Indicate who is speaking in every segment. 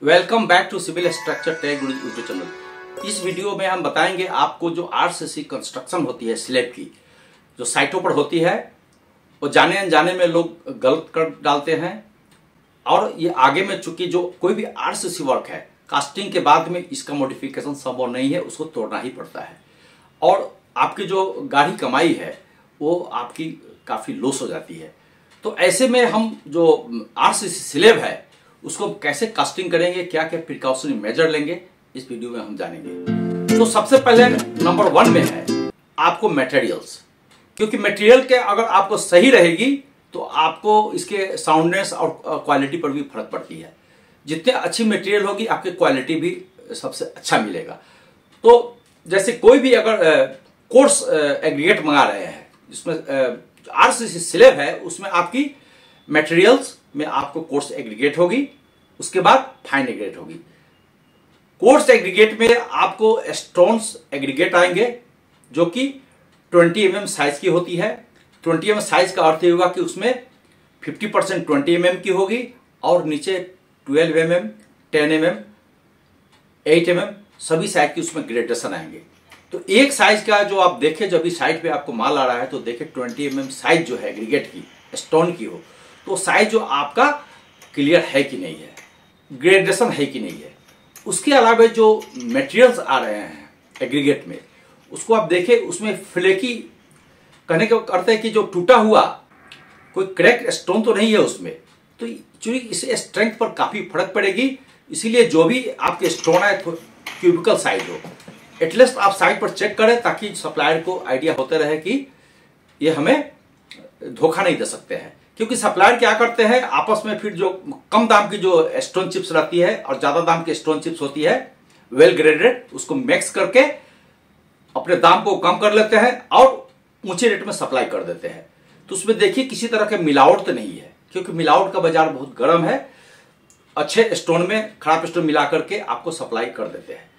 Speaker 1: Welcome back to civil structure tech Guru YouTube channel. इस video में हम बताएंगे आपको जो आरसीसी कंस्ट्रक्शन होती है स्लैब की, जो साइटों पर होती है, वो जाने अनजाने में लोग गलत कर डालते हैं। और ये आगे में चूंकि जो कोई भी आरसीसी वर्क है कास्टिंग के बाद में इसका मॉडिफिकेशन संभव नहीं है, उसको तोड़ना ही पड़ता है और आपकी जो गाढ़ी कमाई है वो आपकी काफी लॉस हो जाती है। तो ऐसे में हम जो आरसीसी स्लैब है उसको कैसे कास्टिंग करेंगे, क्या क्या प्रिकॉशनरी मेजर लेंगे, इस वीडियो में हम जानेंगे। तो सबसे पहले नंबर 1 में है आपको मटेरियल्स, क्योंकि मटेरियल के अगर आपको सही रहेगी तो आपको इसके साउंडनेस और क्वालिटी पर भी फर्क पड़ती है। जितने अच्छी मटेरियल होगी आपकी क्वालिटी भी सबसे अच्छा मिलेगा। तो जैसे कोई भी अगर कोर्स एग्रीगेट मंगा रहे हैं जिसमें आरसीसी स्लैब है, उसमें आपकी मटेरियल्स में आपको कोर्स एग्रीगेट होगी, उसके बाद फाइन एग्रीगेट होगी। कोर्स एग्रीगेट में आपको स्टोन्स एग्रीगेट आएंगे जो कि 20 mm साइज की होती है। 20 mm साइज का अर्थ होगा कि उसमें 50% 20 mm की होगी और नीचे 12 mm, 10 mm, 8 mm सभी साइज की उसमें ग्रेडेशन आएंगे। तो एक साइज का जो आप देखें, जब भी साइड पे आपको माल आ रहा है तो देखें 20 mm साइज जो है एग्रीगेट की, स्टोन की हो, तो साइज जो आपका क्लियर है कि नहीं है, ग्रेडेशन है कि नहीं है। उसके अलावा जो मटेरियल्स आ रहे हैं एग्रीगेट में, उसको आप देखें, उसमें फ्लेकी कहने का अर्थ है कि जो टूटा हुआ कोई क्रैक स्टोन तो नहीं है उसमें, तो चूंकि इसे स्ट्रेंथ पर काफी फर्क पड़ेगी। इसीलिए जो भी आपके स्टोन है क्यूबिकल साइज हो, एटलीस्ट आप साइड पर चेक करें ताकि सप्लायर को आइडिया होते रहे कि ये हमें धोखा नहीं दे सकते हैं। क्योंकि सप्लायर क्या करते हैं, आपस में फिर जो कम दाम की जो स्टोन चिप्स रहती है और ज्यादा दाम की स्टोन चिप्स होती है वेल ग्रेडेड, उसको मिक्स करके अपने दाम को कम कर लेते हैं और ऊंचे रेट में सप्लाई कर देते हैं। तो उसमें देखिए किसी तरह के मिलावट तो नहीं है, क्योंकि मिलावट का बाजार बहुत गर्म है। अच्छे स्टोन में खराब स्टोन मिला करके आपको सप्लाई कर देते हैं,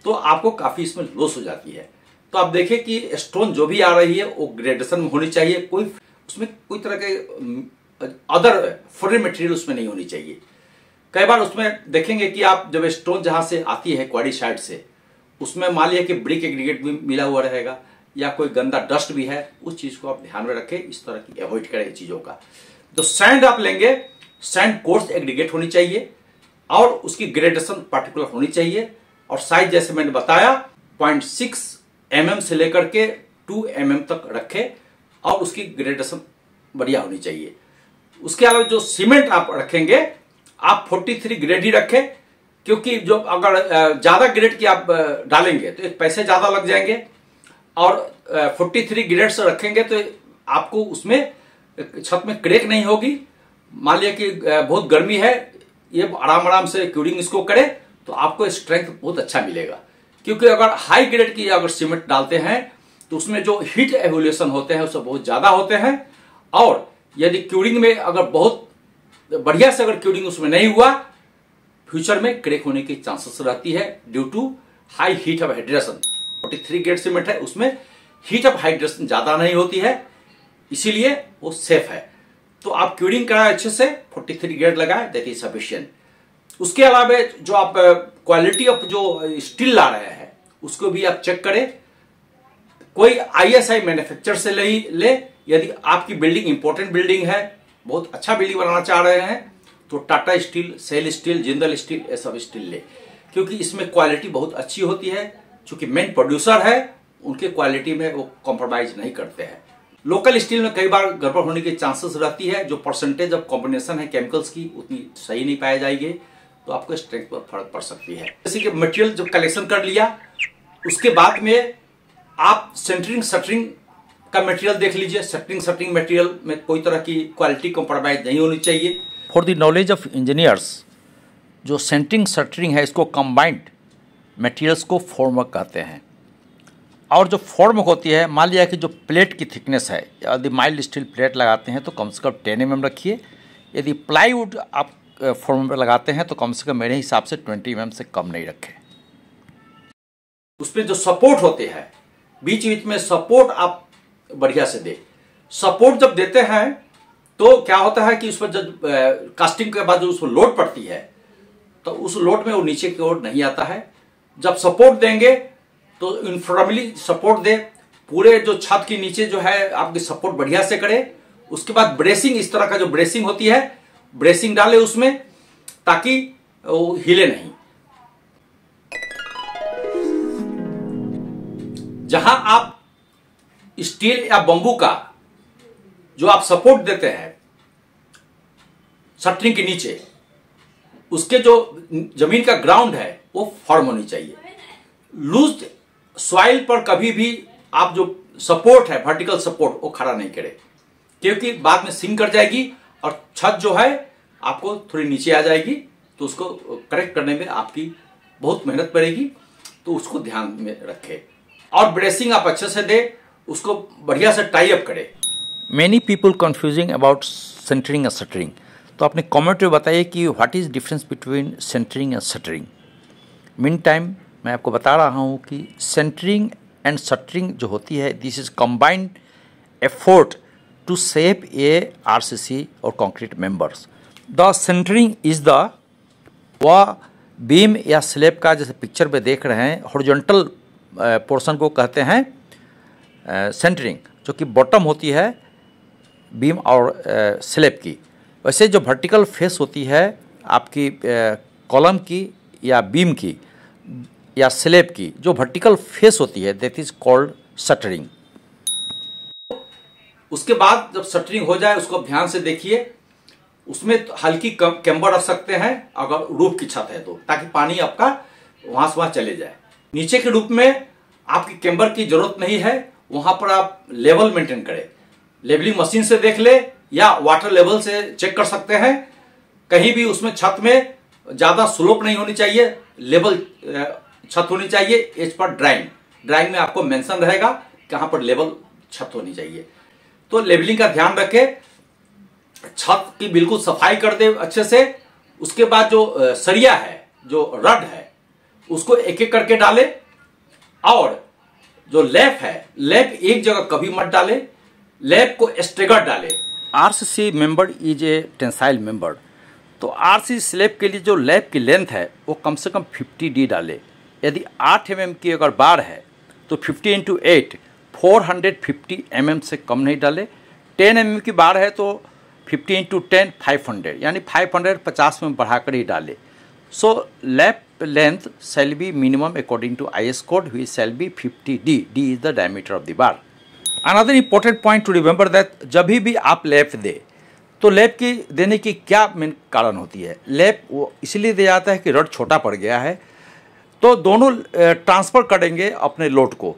Speaker 1: तो आपको काफी इसमें लॉस हो जाती है। तो आप देखें कि स्टोन जो भी आ रही है वो ग्रेडेशन में होनी चाहिए, कोई उसमें कोई तरह के अदर फॉरेन मटेरियल उसमें नहीं होनी चाहिए। कई बार उसमें देखेंगे कि आप जब स्टोन जहां से आती है क्वारी साइड से, उसमें मान लिया कि ब्रिक एग्रीगेट भी मिला हुआ रहेगा या कोई गंदा डस्ट भी है, उस चीज को आप ध्यान में रखें, इस तरह की अवॉइड करें चीजों का। तो सैंड आप लेंगे, सैंड कोर्स एग्रीगेट होनी चाहिए और उसकी ग्रेडेशन पार्टिकुलर होनी चाहिए। और साइज जैसे मैंने बताया 0.6 mm से लेकर के 2 mm तक रखें और उसकी ग्रेडेशन बढ़िया होनी चाहिए। उसके अलावा जो सीमेंट आप रखेंगे आप 43 ग्रेड ही रखें, क्योंकि जो अगर ज्यादा ग्रेड की आप डालेंगे तो एक पैसे ज्यादा लग जाएंगे, और 43 ग्रेड से रखेंगे तो आपको उसमें छत में क्रैक नहीं होगी। मान लिया कि बहुत गर्मी है, ये आराम से क्यूरिंग इसको करे तो आपको स्ट्रेंथ बहुत अच्छा मिलेगा। क्योंकि अगर हाई ग्रेड की अगर सीमेंट डालते हैं तो उसमें जो हीट एवोल्यूशन होते हैं उससे बहुत ज्यादा होते हैं, और यदि क्यूरिंग में अगर बहुत बढ़िया से अगर क्यूरिंग उसमें नहीं हुआ, फ्यूचर में क्रैक होने की चांसेस रहती है due to high heat of hydration. 43 grade cement है, उसमें हीट ऑफ हाइड्रेशन ज्यादा नहीं होती है, इसीलिए वो सेफ है। तो आप क्यूरिंग कराए अच्छे से, 43 ग्रेड लगाए, दैट इज सफिशिएंट। उसके अलावा जो आप क्वालिटी ऑफ जो स्टील ला रहे हैं उसको भी आप चेक करें। कोई आईएसआई मैन्युफैक्चर से ले, यदि आपकी बिल्डिंग इंपॉर्टेंट बिल्डिंग है, बहुत अच्छा बिल्डिंग बनाना चाह रहे हैं, तो Tata steel, SAIL steel, Jindal steel, ये सब स्टील ले, क्योंकि इसमें क्वालिटी बहुत अच्छी होती है। चूंकि मेन प्रोड्यूसर है, उनके क्वालिटी में वो कॉम्प्रोमाइज नहीं करते हैं। लोकल स्टील में कई बार गड़बड़ होने की चांसेस रहती है, जो परसेंटेज ऑफ कॉम्बिनेशन है केमिकल्स की उतनी सही नहीं पाई जाएगी, तो आपको स्ट्रेंथ पर फर्क पड़ सकती है। जैसे कि मटेरियल जब कलेक्शन कर लिया, उसके बाद में आप सेंटरिंग शटरिंग का मटेरियल देख लीजिए। सेंटरिंग मटेरियल में कोई तरह की क्वालिटी कॉम्प्रोमाइज नहीं होनी चाहिए। For the knowledge of engineers, जो सेंटरिंग शटरिंग है इसको कंबाइंड मटेरियल्स को फॉर्मवर्क कहते हैं। और जो फॉर्मवर्क होती है, मान लिया कि जो प्लेट की थिकनेस है, यदि माइल्ड स्टील प्लेट लगाते हैं तो कम से कम 10 mm रखिए। यदि प्लाईवुड आप फॉर्मवर्क लगाते हैं तो कम से कम मेरे हिसाब से 20 mm से कम नहीं रखें। उसमें जो सपोर्ट होते हैं, बीच बीच में सपोर्ट आप बढ़िया से दे। सपोर्ट जब देते हैं तो क्या होता है कि उस पर जब कास्टिंग के बाद जो उस पर लोड पड़ती है तो उस लोड में वो नीचे की ओर नहीं आता है। जब सपोर्ट देंगे तो यूनिफॉर्मली सपोर्ट दे, पूरे जो छत के नीचे जो है आपकी सपोर्ट बढ़िया से करे। उसके बाद ब्रेसिंग, इस तरह का जो ब्रेसिंग होती है, ब्रेसिंग डाले उसमें, ताकि वो हिले नहीं। जहां आप स्टील या बंबू का जो आप सपोर्ट देते हैं शटरिंग के नीचे, उसके जो जमीन का ग्राउंड है वो फॉर्म होनी चाहिए। लूज सॉइल पर कभी भी आप जो सपोर्ट है, वर्टिकल सपोर्ट, वो खड़ा नहीं करे, क्योंकि बाद में सिंक कर जाएगी और छत जो है आपको थोड़ी नीचे आ जाएगी, तो उसको करेक्ट करने में आपकी बहुत मेहनत पड़ेगी। तो उसको ध्यान में रखें और ब्रेसिंग आप अच्छे से दे, उसको बढ़िया से टाई अप करे।
Speaker 2: Many people confusing about centering and shuttering. तो आपने कमेंट में बताइए कि what is difference between centering and shuttering. Mean time मैं आपको बता रहा हूँ कि सेंटरिंग एंड शटरिंग जो होती है, this is combined effort to shape a RCC और concrete members. The centering is the वह बीम या स्लैब का, जैसे पिक्चर में देख रहे हैं, हॉरिजॉन्टल पोर्शन को कहते हैं सेंटरिंग, जो कि बॉटम होती है बीम और स्लैब की। वैसे जो वर्टिकल फेस होती है आपकी कॉलम की या बीम की या स्लैब की, जो वर्टिकल फेस होती है, दैट इज कॉल्ड शटरिंग।
Speaker 1: उसके बाद जब शटरिंग हो जाए उसको ध्यान से देखिए, उसमें हल्की कैम्बर रख सकते हैं अगर रूफ की छत है तो, ताकि पानी आपका वहां से वहां चले जाए। नीचे के रूप में आपकी कैम्बर की जरूरत नहीं है, वहां पर आप लेवल मेंटेन करें। लेवलिंग मशीन से देख ले या वाटर लेवल से चेक कर सकते हैं। कहीं भी उसमें छत में ज्यादा स्लोप नहीं होनी चाहिए, लेवल छत होनी चाहिए। एज पर ड्राइंग में आपको मेंशन रहेगा कहां पर लेवल छत होनी चाहिए। तो लेवलिंग का ध्यान रखें, छत की बिल्कुल सफाई कर दे अच्छे से। उसके बाद जो सरिया है, जो रड है, उसको एक एक करके डाले। और जो लैप है, लैप एक जगह कभी मत डाले, लैप को स्टेगर डाले।
Speaker 2: RCC member is a tensile member. तो आरसीसी स्लैब के लिए जो लैप की लेंथ है वो कम से कम 50D डाले। यदि 8 mm की अगर बार है तो 50 × 8 450 mm से कम नहीं डाले। 10 mm की बार है तो 50 × 10 500, यानी 550 में बढ़ाकर ही डाले। So lap length shall be minimum according to IS code, which shall be 50D. D is the diameter of the bar. Another important point to remember that जब भी आप लैप दे तो लैप की देने की क्या मेन कारण होती है। लैप वो इसलिए दिया जाता है कि रड छोटा पड़ गया है, तो दोनों ट्रांसफ़र करेंगे अपने लोड को।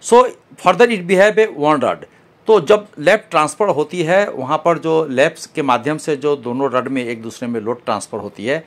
Speaker 2: So further it behave a one rod. तो जब लैप ट्रांसफ़र होती है, वहाँ पर जो लैप्स के माध्यम से जो दोनों रड में एक दूसरे में लोड ट्रांसफ़र होती है,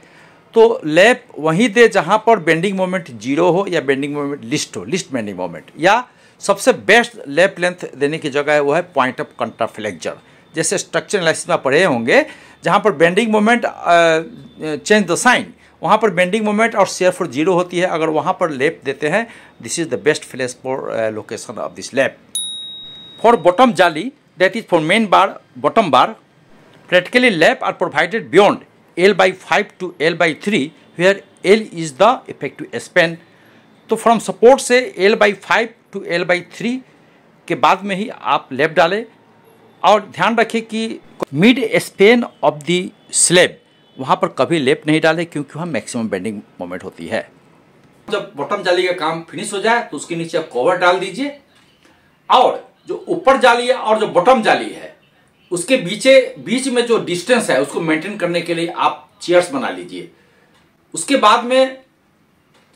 Speaker 2: तो लैप वहीं दे जहाँ पर बेंडिंग मोमेंट 0 हो या बेंडिंग मोमेंट लिस्ट हो, लिस्ट बेंडिंग मोमेंट। या सबसे बेस्ट लैप लेंथ देने की जगह है वो है पॉइंट ऑफ कंट्राफ्लेक्चर। जैसे स्ट्रक्चर एनालिसिस में पढ़े होंगे, जहाँ पर bending moment change the sign, वहाँ पर बेंडिंग मोमेंट और शेयर फोर्स 0 होती है। अगर वहाँ पर लैप देते हैं, this is the best place for location of this lap. For bottom जाली, that is for main bar, bottom bar, practically lap are provided beyond L/5 to L/3, where L is the effective span। तो from support से L/5 to L/3 के बाद में ही आप lap डालें। और ध्यान रखें कि mid span of the slab, वहाँ पर कभी लैप नहीं डालें, क्योंकि वहाँ मैक्सिमम बेंडिंग मोमेंट होती है।
Speaker 1: जब बॉटम जाली का काम फिनिश हो जाए तो उसके नीचे आप कवर डाल दीजिए। और जो ऊपर जाली है और जो बॉटम जाली है, उसके बीच में जो डिस्टेंस है उसको मेंटेन करने के लिए आप चेयर्स बना लीजिए। उसके बाद में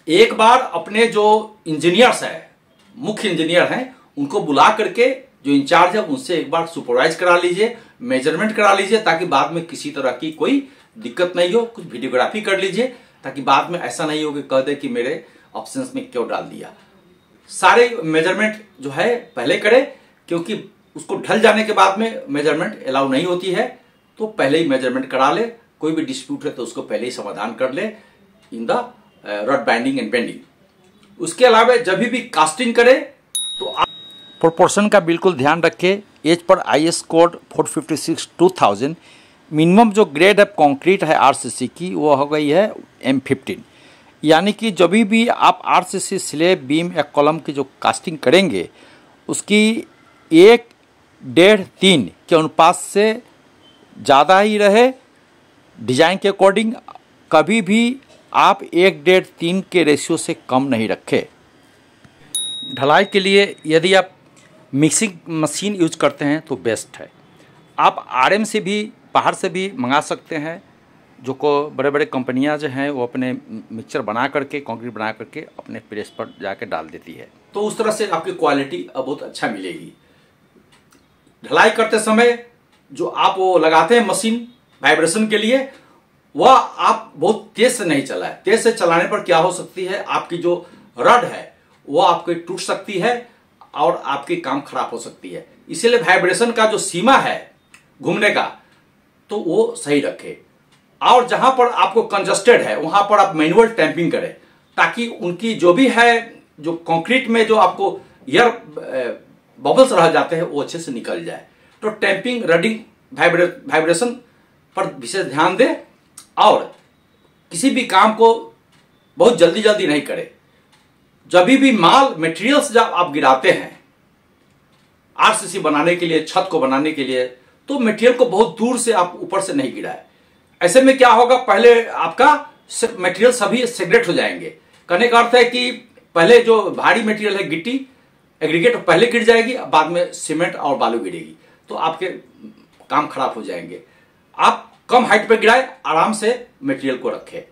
Speaker 1: एक बार अपने जो इंजीनियर्स हैं, मुख्य इंजीनियर हैं, उनको बुला करके जो इंचार्ज है उनसे एक बार सुपरवाइज करा लीजिए, मेजरमेंट करा लीजिए, ताकि बाद में किसी तरह की कोई दिक्कत नहीं हो। कुछ वीडियोग्राफी कर लीजिए, ताकि बाद में ऐसा नहीं हो कि कह दे कि मेरे ऑप्शंस में क्यों डाल दिया। सारे मेजरमेंट जो है पहले करें, क्योंकि उसको ढल जाने के बाद में मेजरमेंट अलाउ नहीं होती है। तो पहले ही मेजरमेंट करा ले। कोई भी डिस्प्यूट है तो उसको पहले ही समाधान कर ले in the rod binding and bending. उसके अलावा जब भी कास्टिंग करे तो
Speaker 2: प्रोपोर्शन का बिल्कुल ध्यान रखें। As per IS code 456/2000 minimum जो ग्रेड है कंक्रीट है आरसीसी की वो हो गई है M15। यानी कि जब भी आप आरसीसी स्लैब बीम या कॉलम की जो कास्टिंग करेंगे उसकी 1.5-3 के अनुपात से ज़्यादा ही रहे। डिजाइन के अकॉर्डिंग कभी भी आप 1.5-3 के रेशियो से कम नहीं रखें। ढलाई के लिए यदि आप मिक्सिंग मशीन यूज करते हैं तो बेस्ट है। आप RM से भी बाहर से भी मंगा सकते हैं, जो को बड़े बड़े कंपनियां जो हैं वो अपने मिक्सचर बना करके कंक्रीट बना करके अपने प्रेस पर जाके डाल देती है।
Speaker 1: तो उस तरह से आपकी क्वालिटी बहुत अच्छा मिलेगी। ढलाई करते समय जो आप वो लगाते हैं मशीन वाइब्रेशन के लिए, वह आप बहुत तेज से नहीं चलाएं। तेज से चलाने पर क्या हो सकती है, आपकी जो रड है वो आपकी टूट सकती है और आपकी काम खराब हो सकती है। इसीलिए वाइब्रेशन का जो सीमा है घूमने का, तो वो सही रखें। और जहां पर आपको कंजस्टेड है वहां पर आप मैनुअल टैंपिंग करें, ताकि उनकी जो भी है, जो कंक्रीट में जो आपको एयर बबल्स रह जाते हैं वो अच्छे से निकल जाए। तो टैंपिंग, रडिंग, वाइब्रेशन पर विशेष ध्यान दें और किसी भी काम को बहुत जल्दी जल्दी नहीं करें। जब भी माल मटेरियल्स जब आप गिराते हैं आरसीसी बनाने के लिए, छत को बनाने के लिए, तो मटेरियल को बहुत दूर से आप ऊपर से नहीं गिराए। ऐसे में क्या होगा, पहले आपका मटेरियल सभी सेग्रेट हो जाएंगे। कहने का अर्थ है कि पहले जो भारी मटेरियल है गिट्टी एग्रीगेट पहले गिर जाएगी, बाद में सीमेंट और बालू गिरेगी, तो आपके काम खराब हो जाएंगे। आप कम हाइट पे गिराए, आराम से मटेरियल को रखे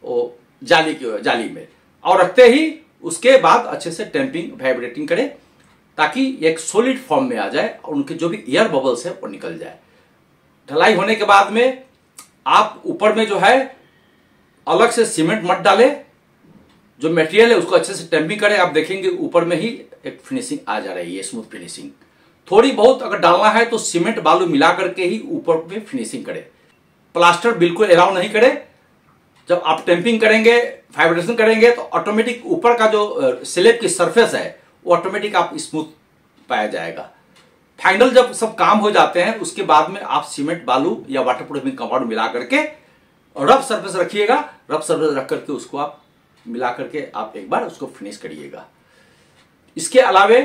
Speaker 1: वो जाली में, और रखते ही उसके बाद अच्छे से टैंपिंग वाइब्रेटिंग करें, ताकि एक सॉलिड फॉर्म में आ जाए और उनके जो भी एयर बबल्स है वो निकल जाए। ढलाई होने के बाद में आप ऊपर में जो है अलग से सीमेंट मत डालें, जो मटेरियल है उसको अच्छे से टैंपिंग करें। आप देखेंगे ऊपर में ही एक फिनिशिंग आ जा रही है, स्मूथ फिनिशिंग। थोड़ी बहुत अगर डालना है तो सीमेंट बालू मिला करके ही ऊपर में फिनिशिंग करें। प्लास्टर बिल्कुल अलाउ नहीं करें। जब आप टैंपिंग करेंगे, वाइब्रेशन करेंगे, तो ऑटोमेटिक ऊपर का जो स्लैब की सरफेस है वो ऑटोमेटिक आप स्मूथ पाया जाएगा। फाइनल जब सब काम हो जाते हैं उसके बाद में आप सीमेंट बालू या वाटर प्रूफिंग कंपाउंड मिला करके रफ सरफेस रखिएगा। रफ सरफेस रख करके उसको आप मिला करके आप एक बार उसको फिनिश करिएगा। इसके अलावे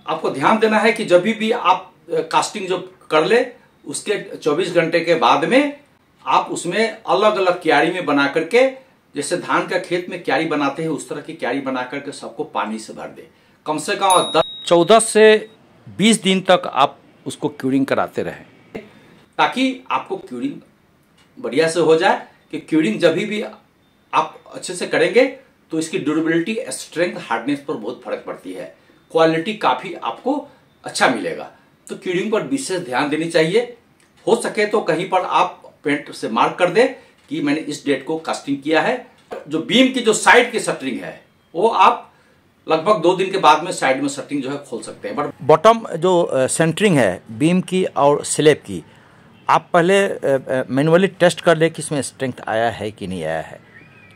Speaker 1: आपको ध्यान देना है कि जब भी आप कास्टिंग जो कर ले उसके 24 घंटे के बाद में आप उसमें अलग अलग क्यारी में बना करके, जैसे धान का खेत में क्यारी बनाते हैं उस तरह की क्यारी बना करके सबको पानी से भर दे। कम से कम
Speaker 2: 14 से 20 दिन तक आप उसको क्यूरिंग कराते रहें,
Speaker 1: ताकि आपको क्यूरिंग बढ़िया से हो जाए। कि क्यूरिंग जब भी आप अच्छे से करेंगे तो इसकी ड्यूरेबिलिटी, स्ट्रेंथ, हार्डनेस पर बहुत फर्क पड़ती है। क्वालिटी काफी आपको अच्छा मिलेगा। तो क्यूरिंग पर विशेष ध्यान देनी चाहिए। हो सके तो कहीं पर आप पेंट से मार्क कर दे कि मैंने इस डेट को कास्टिंग किया है। जो बीम की जो साइड की शटरिंग है वो आप लगभग 2 दिन के बाद में साइड में शटरिंग जो है खोल सकते हैं। बट
Speaker 2: बॉटम जो सेंटरिंग है बीम की और स्लैब की, आप पहले मैनुअली टेस्ट कर ले कि इसमें स्ट्रेंथ आया है कि नहीं आया है।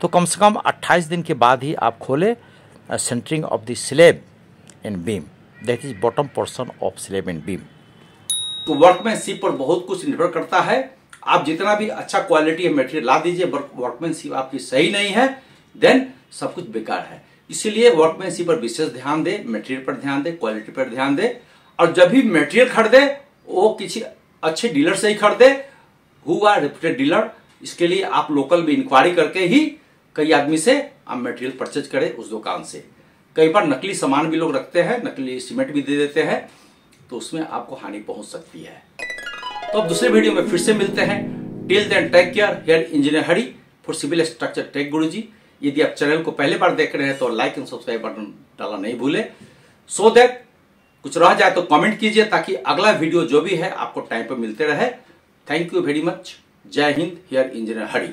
Speaker 2: तो कम से कम 28 दिन के बाद ही आप खोले centering of the slab and beam, that is bottom portion of slab and beam.
Speaker 1: तो वर्कमैनशिप पर बहुत कुछ निर्भर करता है। आप जितना भी अच्छा क्वालिटी मटेरियल ला दीजिए, वर्कमैनशिप आपकी सही नहीं है, देन सब कुछ बेकार है। इसीलिए वर्कमैनशिप पर विशेष ध्यान दे, मटेरियल पर ध्यान दे, क्वालिटी पर ध्यान दे। और जब भी मटेरियल खरीदे वो किसी अच्छे डीलर से ही खरीदे, हु आर रेप्यूटेड डीलर। इसके लिए आप लोकल में इंक्वायरी करके ही कई आदमी से आप मटेरियल परचेज करें उस दुकान से। कई बार नकली सामान भी लोग रखते हैं, नकली सीमेंट भी दे देते हैं, तो उसमें आपको हानि पहुंच सकती है। तो अब दूसरे वीडियो में फिर से मिलते हैं। Till then take care, here engineer Hari for civil structure tech Guruji. यदि आप चैनल को पहले बार देख रहे हैं तो लाइक एंड सब्सक्राइब बटन डालना नहीं भूले, सो दैट कुछ रह जाए तो कमेंट कीजिए, ताकि अगला वीडियो जो भी है आपको टाइम पर मिलते रहे। Thank you very much. जय हिंद, हियर इंजीनियर हरी।